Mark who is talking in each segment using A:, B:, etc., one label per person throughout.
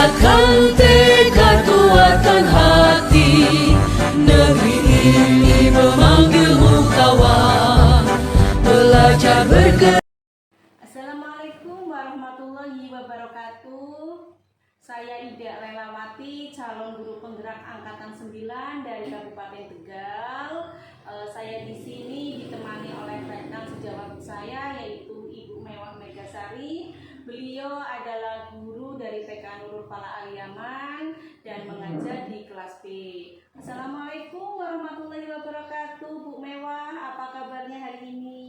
A: kuatkan tekad, kuatkan hati. Negeri ini memanggilmu kawan, belajar bergerak.
B: Assalamualaikum warahmatullahi wabarakatuh. Saya Ida Relawati, calon guru penggerak angkatan 9 dari Kabupaten Tegal. Saya di sini ditemani oleh rekan sejawat saya, yaitu Ibu Mewah Megasari. Beliau adalah guru dari TK Nurul Fala Aliyaman dan mengajar di kelas B. Assalamualaikum warahmatullahi wabarakatuh, Bu Mewah. Apa kabarnya hari ini?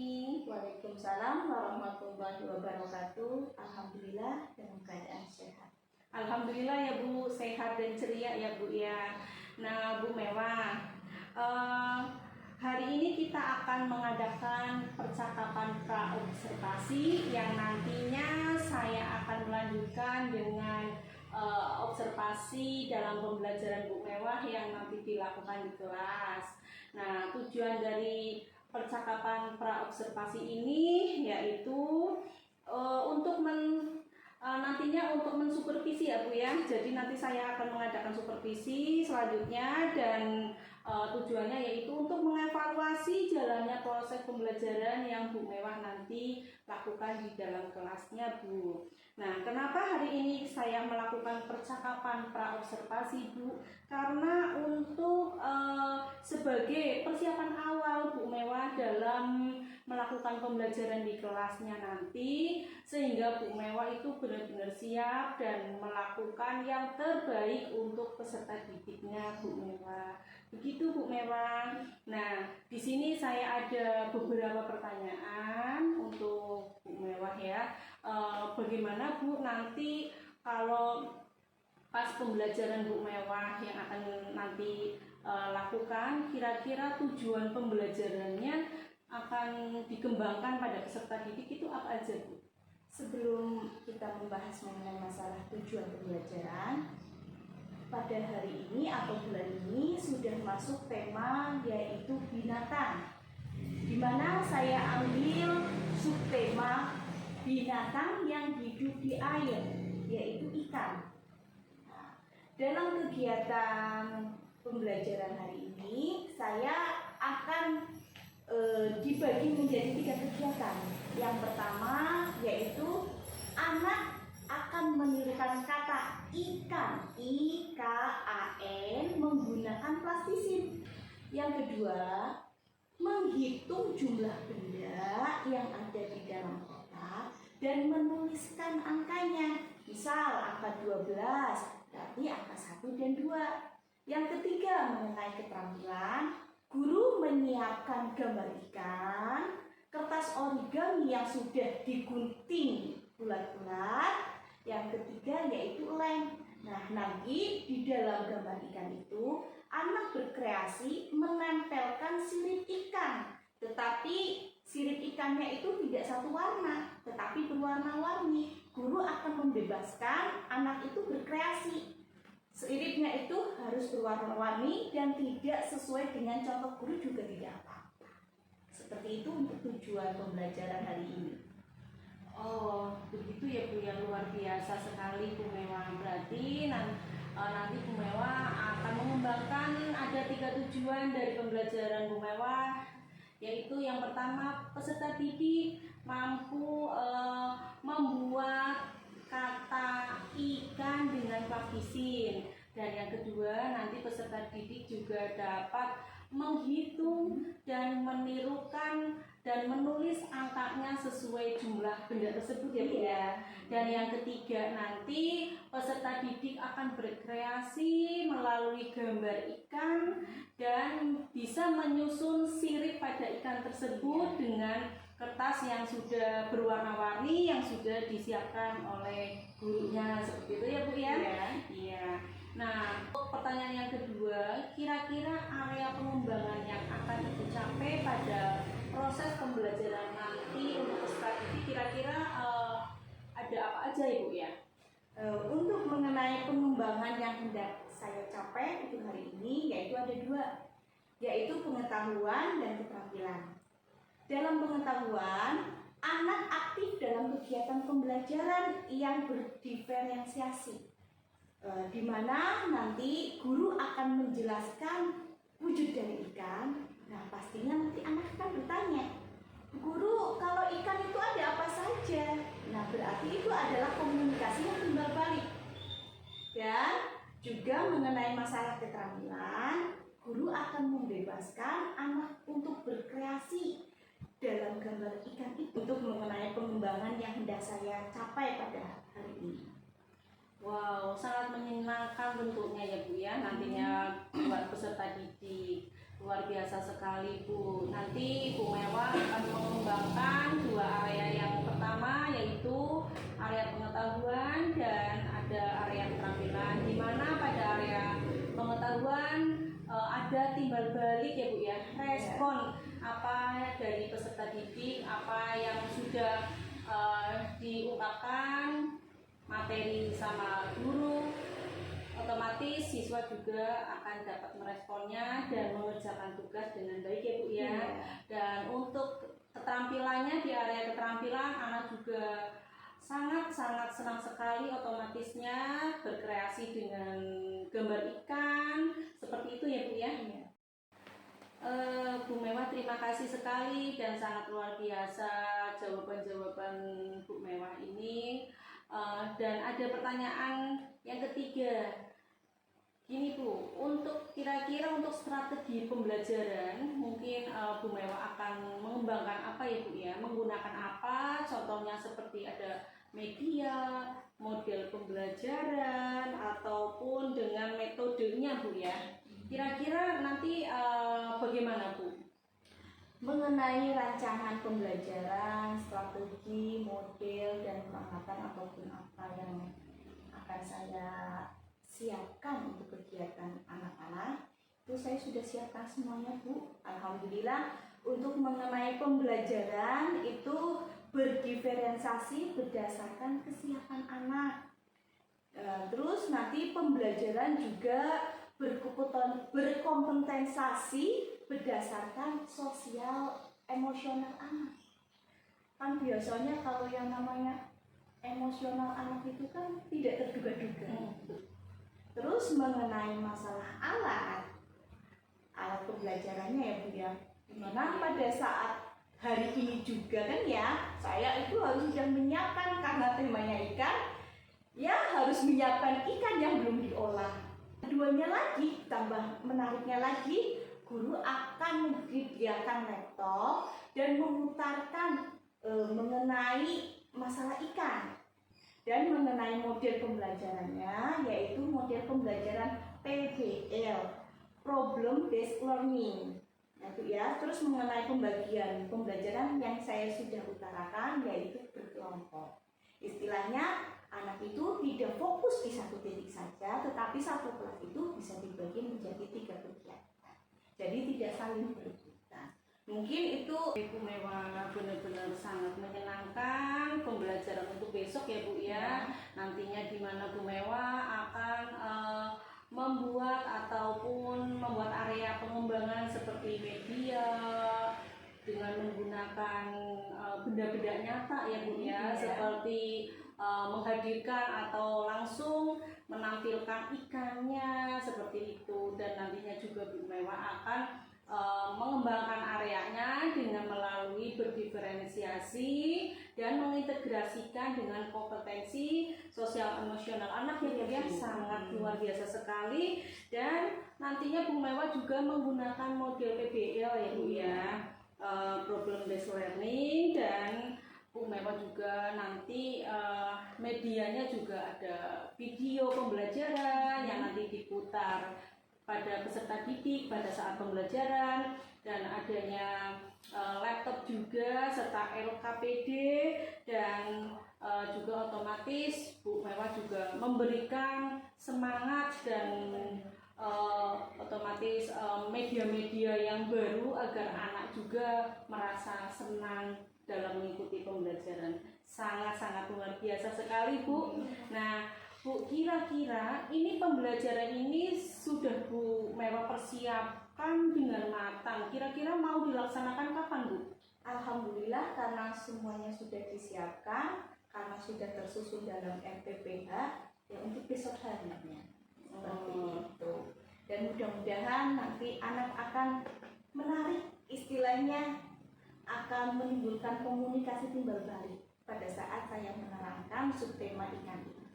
C: Waalaikumsalam warahmatullahi wabarakatuh. Alhamdulillah dalam keadaan sehat.
B: Alhamdulillah ya Bu, sehat dan ceria ya Bu ya. Nah Bu Mewah, hari ini kita akan mengadakan percakapan pra-observasi yang nantinya saya akan melanjutkan dengan observasi dalam pembelajaran Bu Mewah yang nanti dilakukan di kelas. Nah, tujuan dari percakapan pra-observasi ini yaitu nantinya untuk mensupervisi ya Bu ya. Jadi nanti saya akan mengadakan supervisi selanjutnya dan tujuannya yaitu untuk mengevaluasi jalannya proses pembelajaran yang Bu Mewah nanti lakukan di dalam kelasnya Bu. Nah, kenapa hari ini saya melakukan percakapan pra-observasi Bu? Karena untuk sebagai persiapan awal Bu Mewah dalam melakukan pembelajaran di kelasnya nanti, sehingga Bu Mewah itu benar-benar siap dan melakukan yang terbaik untuk peserta didiknya Bu Mewah. Begitu Bu Mewah. Nah, di sini saya ada beberapa pertanyaan untuk Bu Mewah ya. Bagaimana Bu nanti kalau pas pembelajaran Bu Mewah yang akan nanti lakukan, kira-kira tujuan pembelajarannya akan dikembangkan pada peserta didik itu apa aja Bu?
C: Sebelum kita membahas mengenai masalah tujuan pembelajaran, pada hari ini atau bulan ini sudah masuk tema yaitu binatang, di mana saya ambil subtema binatang yang hidup di air, yaitu ikan. Nah, dalam kegiatan pembelajaran hari ini saya akan dibagi menjadi 3 kegiatan. Yang pertama yaitu anak akan menirukan kata ikan, I-K-A-N, menggunakan plastisin. Yang kedua, menghitung jumlah benda yang ada di dalam kotak dan menuliskan angkanya. Misal angka 12, berarti angka 1 dan 2. Yang ketiga, mengenai keterampilan, guru menyiapkan gambar ikan, kertas origami yang sudah digunting bulat-bulat. Yang ketiga yaitu lem. Nah, nanti di dalam gambar ikan itu anak berkreasi menempelkan sirip ikan. Tetapi sirip ikannya itu tidak satu warna, tetapi berwarna-warni. Guru akan membebaskan anak itu berkreasi. Siripnya itu harus berwarna-warni dan tidak sesuai dengan contoh guru juga tidak apa-apa. Seperti itu untuk tujuan pembelajaran hari ini.
B: Oh, begitu ya Bu, yang luar biasa sekali Bu Mewah. Berarti nanti Bu Mewah akan mengembangkan ada 3 tujuan dari pembelajaran Bu Mewah, yaitu yang pertama peserta didik mampu membuat kata ikan dengan plastisin, dan yang kedua nanti peserta didik juga dapat menghitung dan menirukan dan menulis angkanya sesuai jumlah benda tersebut ya Bu ya. Dan yang ketiga nanti peserta didik akan berkreasi melalui gambar ikan dan bisa menyusun sirip pada ikan tersebut dengan kertas yang sudah berwarna-warni yang sudah disiapkan oleh gurunya, seperti itu ya Bu ya. Iya. Nah, untuk pertanyaan yang kedua, kira-kira area pengembangan yang akan dicapai pada proses pembelajaran nanti untuk peserta didik kira-kira ada apa aja ya Bu ya?
C: Untuk mengenai pengembangan yang hendak saya capai untuk hari ini yaitu ada 2, yaitu pengetahuan dan keterampilan. Dalam pengetahuan, anak aktif dalam kegiatan pembelajaran yang berdiferensiasi. di mana nanti guru akan menjelaskan wujud dari ikan. Nah, pastinya nanti anak akan bertanya, guru, kalau ikan itu ada apa saja? Nah, berarti itu adalah komunikasi yang timbal balik. Dan juga mengenai masalah keterampilan, guru akan membebaskan anak untuk berkreasi dalam gambar ikan itu untuk mengenai pengembangan yang hendak saya capai pada hari ini.
B: Wow, sangat menyenangkan bentuknya ya Bu ya, nantinya buat peserta didik. Luar biasa sekali Bu. Nanti Bu Mewa akan mengembangkan dua area. Yang pertama yaitu area pengetahuan dan ada area keterampilan, di mana pada area pengetahuan ada timbal balik ya Bu ya, respon apa dari peserta didik, apa yang sudah diungkapkan materi sama guru, otomatis siswa juga akan dapat meresponnya dan mengerjakan tugas dengan baik ya Bu ya. Dan untuk keterampilannya, di area keterampilan anak juga sangat-sangat senang sekali otomatisnya berkreasi dengan gambar ikan seperti itu ya Bu ya. Bu Mewa terima kasih sekali dan sangat luar biasa jawaban-jawaban Bu Mewa ini. Dan ada pertanyaan yang ketiga, gini Bu, untuk kira-kira untuk strategi pembelajaran mungkin Bu Mewa akan mengembangkan apa ya Bu ya, menggunakan apa, contohnya seperti ada media, model pembelajaran ataupun dengan metodenya Bu ya. Kira-kira nanti bagaimana Bu?
C: Mengenai rancangan pembelajaran, strategi, model, dan perangkatan ataupun apa yang akan saya siapkan untuk kegiatan anak-anak, itu saya sudah siapkan semuanya Bu. Alhamdulillah. Untuk mengenai pembelajaran itu berdiferensiasi berdasarkan kesiapan anak. Terus nanti pembelajaran juga berkompensasi berdasarkan sosial emosional anak. Kan biasanya kalau yang namanya emosional anak itu kan tidak terduga-duga. Terus mengenai masalah alat pembelajarannya ya Bu ya, dimana pada saat hari ini juga kan ya, saya itu harus sudah menyiapkan karena temanya ikan, ya harus menyiapkan ikan yang belum diolah. Keduanya lagi, tambah menariknya lagi, guru akan menyediakan laptop dan memutarkan mengenai masalah ikan dan mengenai model pembelajarannya, yaitu model pembelajaran PBL, Problem Based Learning. Itu ya. Terus mengenai pembagian pembelajaran yang saya sudah utarakan, yaitu berkelompok. Istilahnya anak itu tidak fokus di satu titik saja, tetapi satu kelas itu bisa dibagi menjadi 3 kegiatan. Jadi tidak saling berebutan. Mungkin itu
B: Bu Mewa benar-benar sangat menyenangkan pembelajaran untuk besok ya Bu ya. Nantinya di mana Bu Mewa akan membuat ataupun membuat area pengembangan seperti media dengan menggunakan benda-benda nyata ya Bu ya, seperti menghadirkan atau langsung menampilkan ikannya seperti itu. Dan nantinya juga Bu Mewa akan mengembangkan areanya dengan melalui berdiferensiasi dan mengintegrasikan dengan kompetensi sosial emosional anak yang sangat luar biasa sekali. Dan nantinya Bu Mewa juga menggunakan model PBL ya Bu ya, Problem Based Learning, dan Bu Mewa juga nanti medianya juga ada video pembelajaran yang nanti diputar pada peserta didik pada saat pembelajaran, dan adanya laptop juga serta LKPD, dan juga otomatis Bu Mewa juga memberikan semangat dan otomatis media-media yang baru agar anak juga merasa senang dalam mengikuti pembelajaran. Sangat-sangat luar biasa sekali Bu. Nah Bu, kira-kira ini pembelajaran ini sudah Bu Mewa persiapkan dengan matang. Kira-kira mau dilaksanakan kapan Bu?
C: Alhamdulillah, karena semuanya sudah disiapkan, karena sudah tersusun dalam RPPH. Ya, untuk besok harinya seperti itu. Dan mudah-mudahan nanti anak akan menarik, istilahnya akan menimbulkan komunikasi timbal balik pada saat saya menerangkan subtema ikan ini.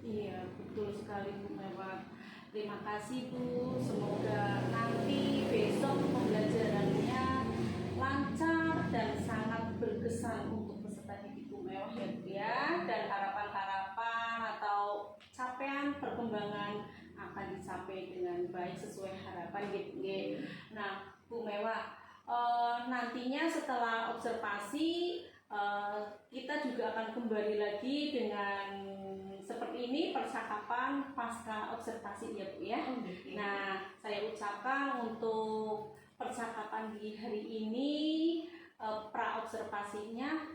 B: Iya, betul sekali Bu Mewa. Terima kasih Bu. Semoga nanti besok pembelajarannya lancar dan sangat berkesan untuk peserta didik Bu Mewa ya Bu ya. Dan harapan-harapan atau capaian perkembangan akan dicapai dengan baik sesuai harapan gitu. Nah, Bu Mewa, nantinya setelah observasi kita juga akan kembali lagi dengan seperti ini percakapan pasca observasi ya Bu ya. Nah, saya ucapkan untuk percakapan di hari ini pra observasinya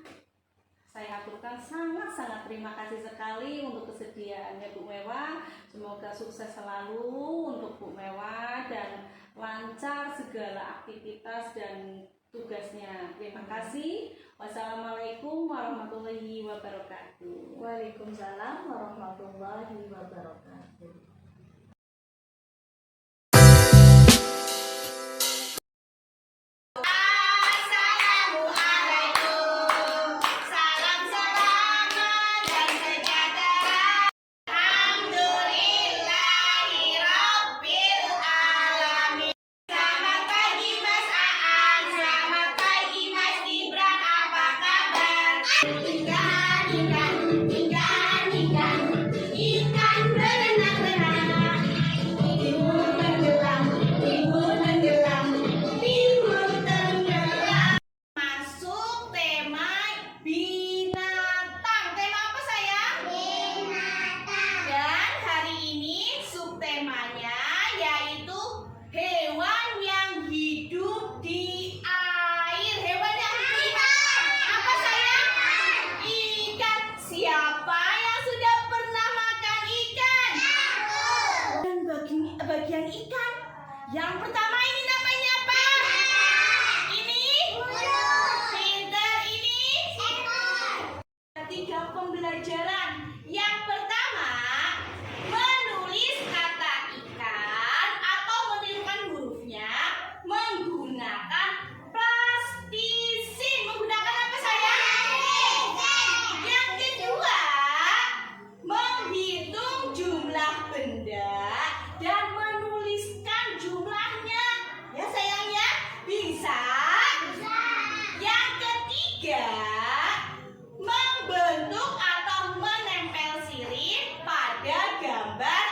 B: saya aturkan sangat-sangat terima kasih sekali untuk kesediaannya Bu Mewa. Semoga sukses selalu untuk Bu Mewa dan lancar segala aktivitas dan tugasnya. Terima kasih. Wassalamualaikum warahmatullahi wabarakatuh.
C: Waalaikumsalam warahmatullahi wabarakatuh.
D: Masuk tema binatang. Tema apa sayang? Binatang. Dan hari ini subtemanya yaitu hewan yang hidup di air. Hewan yang hidup di air. Apa sayang? Ikan. Siapa yang sudah pernah makan ikan? Dan bagian ikan. Yang pertama ini namanya apa? Ini pinter, ini tiga pembelajaran. Yang pertama, menulis kata ikan atau menirukan hurufnya menggunakan plastisin. Menggunakan apa sayang? Yang kedua, menghitung jumlah benda dan menuliskan jumlahnya. Ya sayang ya, bisa. Yang ketiga, membentuk atau menempel sirip pada gambar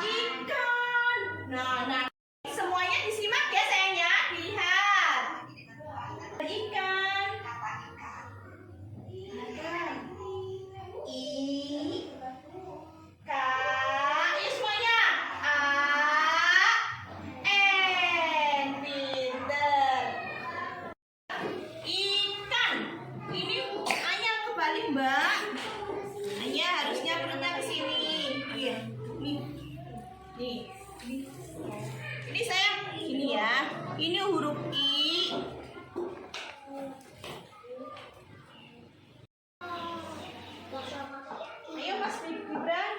D: ikan. Nah, semuanya disimak ya sayang ya, dilihat. Ikan. Ayo semuanya. Pinter. Ikan. Ini hanya kebalik Mbak. Hanya harusnya perutnya ke sini. Iya. Nih. Ini saya gini ya. Ini huruf I. Ayo Mas Gibran.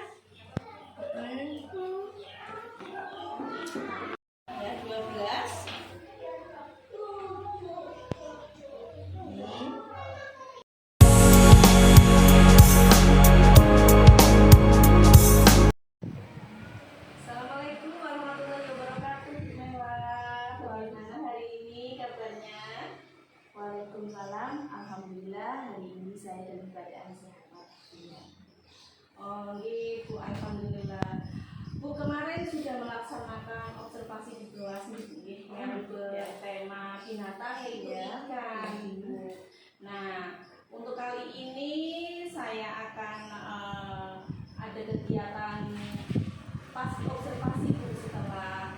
D: Ya, 12.
B: Assalamualaikum warahmatullahi wabarakatuh. Bu Mewa, bagaimana hari ini kabarnya?
C: Waalaikumsalam. Alhamdulillah hari ini saya dalam keadaan sehat.
B: Oh, Bu, alhamdulillah. Bu, kemarin sudah melaksanakan observasi di kelas nih, yang bertema binatang yaitu ikan, Bu. Nah, untuk kali ini saya akan ada kegiatan pas observasi Bu setelah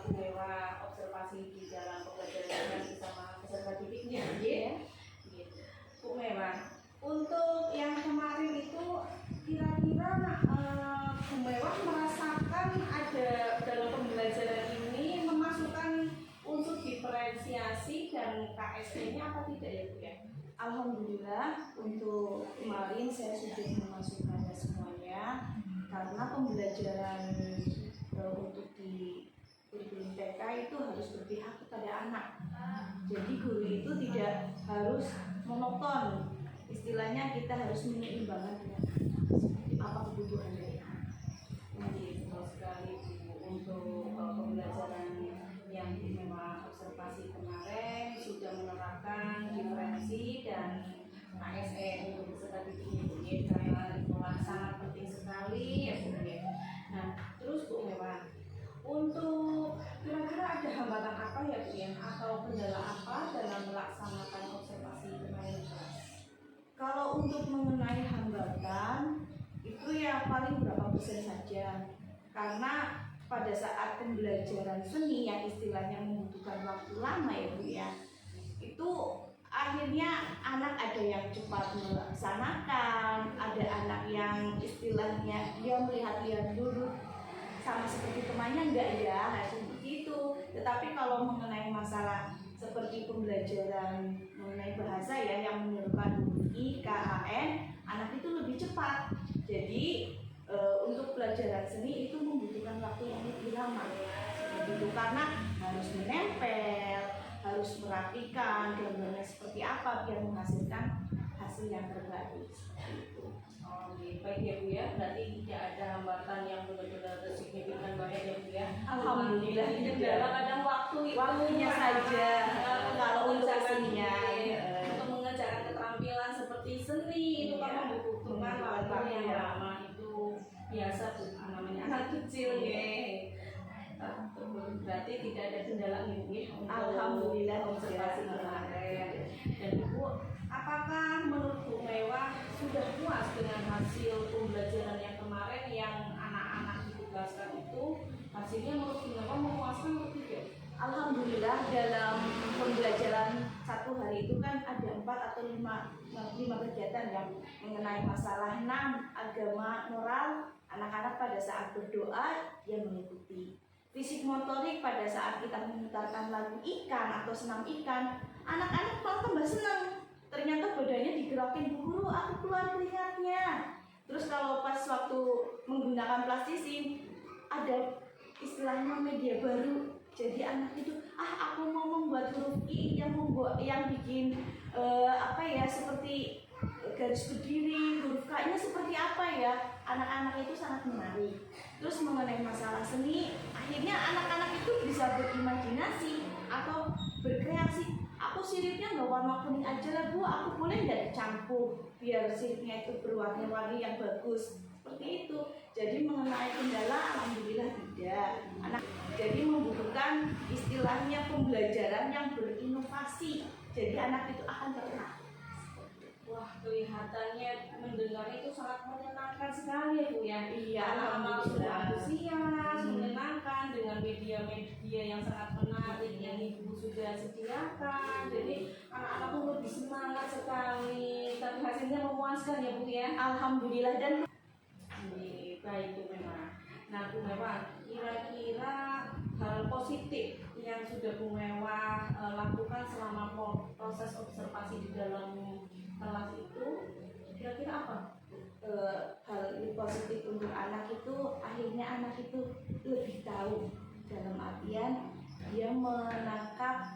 B: Bu Mewa observasi di dalam pembelajaran bersama peserta didiknya, ya. Bu Mewa, untuk yang kemarin itu kira-kira Bu Mewa merasakan ada dalam pembelajaran ini memasukkan unsur diferensiasi dan KSD-nya apa tidak ya Bu ya?
C: Alhamdulillah untuk kemarin saya sudah memasukkannya semuanya. karena pembelajaran untuk di kurikulum TK itu harus berpihak kepada anak. Jadi guru itu tidak harus monoton, istilahnya kita harus menyeimbangkan dengan seperti apa kebutuhan dari anak.
B: Jadi betul sekali Bu, untuk pembelajaran yang memang observasi kemarin sudah menerapkan diferensi dan ASN untuk peserta didik Bu ya, karena itulah sangat penting sekali ya Bu ya. Nah terus Bu Mewah, untuk kira-kira ada hambatan apa ya Bu ya, atau kendala apa dalam melaksanakan observasi kemarin kelas?
C: Kalau untuk mengenai hambatan itu ya paling berapa persen saja, karena pada saat pembelajaran seni yang istilahnya membutuhkan waktu lama ya Bu ya, itu akhirnya anak ada yang cepat melaksanakan, ada anak yang istilahnya dia melihat-lihat dulu sama seperti temannya enggak ya, seperti itu. Tetapi kalau mengenai masalah seperti pembelajaran mengenai bahasa ya yang menyuruhkan huruf I, K, H, N, anak itu lebih cepat. Jadi untuk pelajaran seni itu membutuhkan waktu yang lebih lama seperti itu, karena harus menempel, harus merapikan gambarnya seperti apa biar menghasilkan hasil yang terbaik seperti itu.
B: Oke, baik ya Bu ya, berarti tidak ada hambatan yang benar-benar signifikan banget ya Bu ya.
C: Alhamdulillah
B: tidak.
C: tidak.
B: Kadang
C: Waktunya saja kalau untuk seninya.
B: Untuk mengerjakan keterampilan seperti seni itu kan membutuhkan waktu yang lama, itu biasa Bu, namanya anak kecil ya. Berarti tidak ada kendala nih Bu ya, untuk
C: Alhamdulillah
B: observasi
C: tidak.
B: kemarin. Dan Ibu, apakah menurut Bu Mewah sudah puas dengan hasil pembelajaran yang kemarin yang anak-anak ditugaskan itu? Hasilnya menurut Bu Mewah memuaskan atau tidak?
C: Alhamdulillah dalam pembelajaran satu hari itu kan ada 4 atau 5 kegiatan yang mengenai masalah 6 agama, moral. Anak-anak pada saat berdoa dia mengikuti. Fisik motorik pada saat kita memutarkan lagu ikan atau senam ikan, anak-anak malah tambah senang. Ternyata badannya digerakin, Bu Guru, aku keluar keringatnya. Terus kalau pas waktu menggunakan plastisin, ada istilahnya media baru. Jadi anak itu, aku mau membuat huruf I yang bikin seperti garis berdiri, huruf K-nya seperti apa ya. Anak-anak itu sangat menarik. Terus mengenai masalah seni, akhirnya anak-anak itu bisa berimajinasi atau berkreasi. Aku siripnya nggak warna kuning aja lah Bu, aku boleh nggak dicampur biar siripnya itu berwarna-warni yang bagus. Seperti itu. Jadi mengenai kendala, alhamdulillah tidak. Anak jadi membutuhkan istilahnya pembelajaran yang berinovasi. Jadi anak itu akan terkenal.
B: Wah, kelihatannya mendengar itu sangat menyenangkan sekali ya Bu ya.
C: Iya,
B: Anak-anak sudah
C: alhamdulillah.
B: antusias, menyenangkan dengan media-media yang sangat menarik yang Ibu sudah sediakan. Jadi anak-anak pun lebih semangat sekali. Tapi hasilnya memuaskan ya Bu ya.
C: Alhamdulillah. Dan
B: Baik Bu Mewah. Nah Bu Mewah, kira-kira hal positif yang sudah Bu Mewah lakukan selama proses observasi di dalam kelas itu kira-kira apa?
C: hal positif untuk anak itu akhirnya anak itu lebih tahu, dalam artian dia menangkap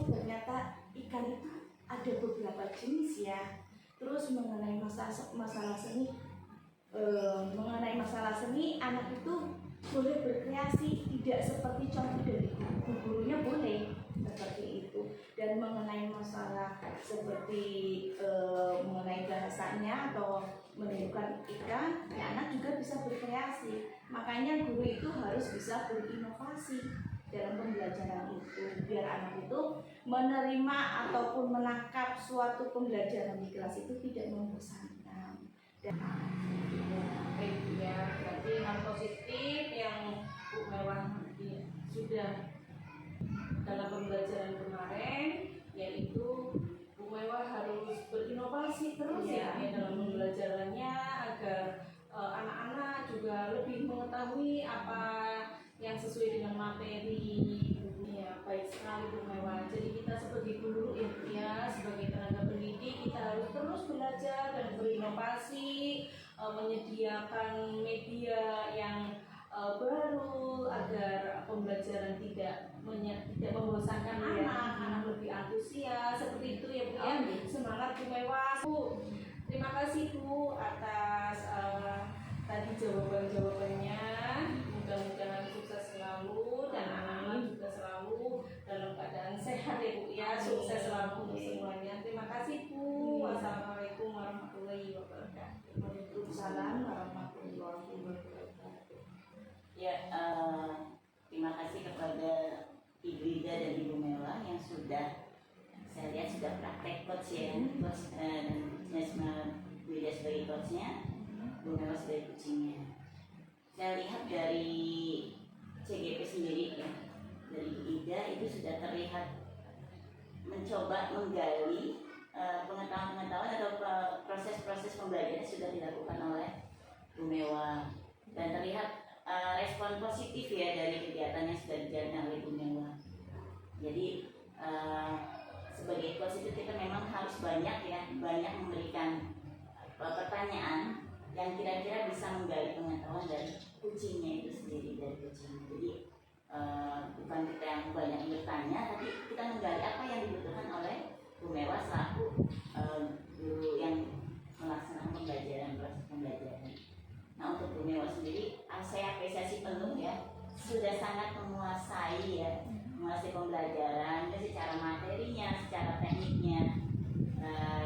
C: ternyata ikan itu ada beberapa jenis ya. Terus mengenai masalah seni, anak itu boleh berkreasi, tidak seperti contoh dari gurunya boleh seperti itu. Dan mengenai masalah seperti mengenai bahasanya atau menirukan ikan, ya anak juga bisa berkreasi. Makanya guru itu harus bisa berinovasi dalam pembelajaran itu, biar anak itu menerima ataupun menangkap suatu pembelajaran di kelas itu tidak membosankan.
B: Baik Bu ya, berarti hal positif yang Bu Mewah sudah dalam pembelajaran kemarin yaitu Bu Mewah harus berinovasi terus ya dalam pembelajarannya agar anak-anak juga lebih mengetahui apa yang sesuai dengan materi. Ya, baik sekali Bu Mewah. Jadi kita sebagai guru ya, sebagai tenaga pendidik kita harus terus belajar dan berinovasi menyediakan media yang baru agar pembelajaran tidak membosankan anak lebih antusias seperti itu ya Bu ya. Semangat Bu Mewah. Bu, terima kasih Bu atas tadi jawabannya. Mudah-mudahan sukses selalu dan anak-anak juga selalu dalam keadaan sehat ya Bu ya. Sukses selalu untuk semuanya. Terima kasih Bu. Wassalamualaikum warahmatullahi wabarakatuh.
C: Waalaikumsalam warahmatullahi wabarakatuh.
E: Ya, terima kasih kepada Ibu Ida dan Ibu Mewah yang sudah, saya lihat sudah praktek coach ya, coach dan sama Bu Ida sebagai coachnya, Bu Mewah sebagai coachingnya. Saya lihat dari CGP sendiri ya, dari Bu Ida itu sudah terlihat mencoba menggali pengetahuan-pengetahuan atau proses-proses pembelajaran sudah dilakukan oleh Bu Mewah dan terlihat respon positif ya dari kegiatan yang sudah dijalankan oleh Bu Mewah. Jadi sebagai coach itu kita memang harus banyak memberikan pertanyaan yang kira-kira bisa menggali pengetahuan dari kucingnya itu sendiri, dari kucing. Jadi bukan kita yang banyak bertanya, tapi kita menggali apa yang dibutuhkan oleh Bu Mewah selaku guru yang melaksanakan proses pembelajaran. Nah, untuk Bu Mewah sendiri, saya apresiasi penuh ya, sudah sangat menguasai pembelajaran secara materinya, secara tekniknya,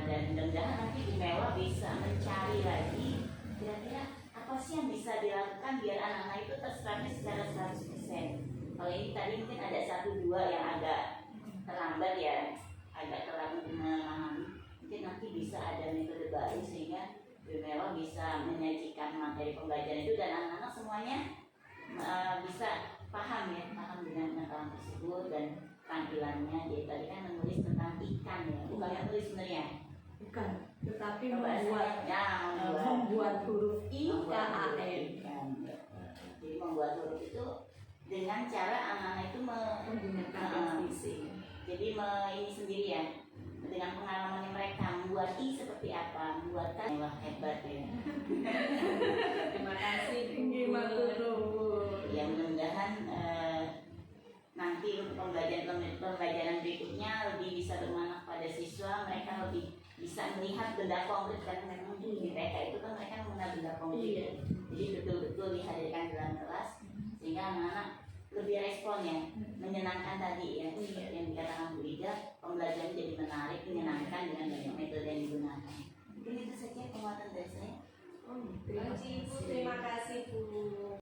E: dan mudah-mudahan nanti Bu Mewah bisa mencari lagi kira-kira apa sih yang bisa dilakukan biar anak-anak itu terserapnya secara 100%. Kalau ini tadi mungkin ada 1-2 yang agak terlambat ya, agak terlambat memahami, mungkin nanti bisa ada metode baru sehingga Bu Mewah bisa menyajikan materi pembelajaran itu dan anak-anak semuanya bisa paham dengan pengetahuan tersebut dan tampilannya. Jadi tadi kan menulis tentang ikan ya, bukan menulis sebenarnya.
C: Bukan, tetapi
E: membuat
C: huruf IKAN.
E: Jadi membuat huruf itu dengan cara anak-anak itu
C: menggunakan fisik.
E: Jadi ini sendiri ya, dengan pengalaman mereka membuat I seperti apa, membuat kan. Wah, hebat ya.
B: Terima kasih Bu.
E: Ya, mudah-mudahan nanti untuk pembelajaran berikutnya lebih bisa bermanfaat pada siswa, mereka lebih bisa melihat benda konkret karena memang di TK itu kan mereka mengenal benda konkret. Jadi betul-betul dihadirkan dalam kelas sehingga anak-anak lebih respon ya, menyenangkan tadi ya, yang dikatakan Bu Ida, pembelajaran jadi menarik, menyenangkan dengan banyak metode yang digunakan. Mungkin itu saja penguatan dari saya.
B: Terima kasih Bu.